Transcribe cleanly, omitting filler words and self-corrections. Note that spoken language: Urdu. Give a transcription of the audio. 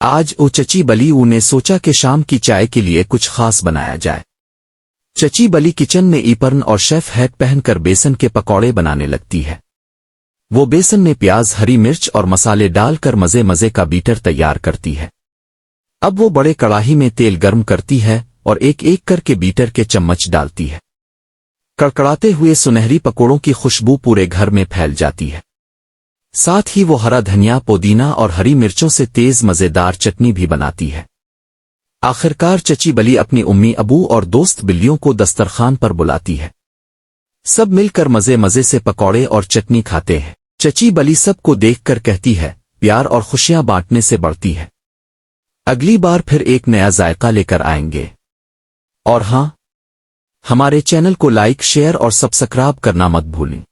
آج چچی بلی نے سوچا کہ شام کی چائے کے لیے کچھ خاص بنایا جائے۔ چچی بلی کچن میں ایپرن اور شیف ہیٹ پہن کر بیسن کے پکوڑے بنانے لگتی ہے۔ وہ بیسن میں پیاز، ہری مرچ اور مسالے ڈال کر مزے کا بیٹر تیار کرتی ہے۔ اب وہ بڑے کڑاہی میں تیل گرم کرتی ہے اور ایک ایک کر کے بیٹر کے چمچ ڈالتی ہے۔ کڑکڑاتے ہوئے سنہری پکوڑوں کی خوشبو پورے گھر میں پھیل جاتی ہے۔ ساتھ ہی وہ ہرا دھنیا، پودینہ اور ہری مرچوں سے تیز مزیدار چٹنی بھی بناتی ہے۔ آخرکار چچی بلی اپنی امی، ابو اور دوست بلیوں کو دسترخوان پر بلاتی ہے۔ سب مل کر مزے سے پکوڑے اور چٹنی کھاتے ہیں۔ چچی بلی سب کو دیکھ کر کہتی ہے، پیار اور خوشیاں بانٹنے سے بڑھتی ہے۔ اگلی بار پھر ایک نیا ذائقہ لے کر آئیں گے۔ اور ہاں، ہمارے چینل کو لائک، شیئر اور سبسکرائب کرنا مت بھولیں۔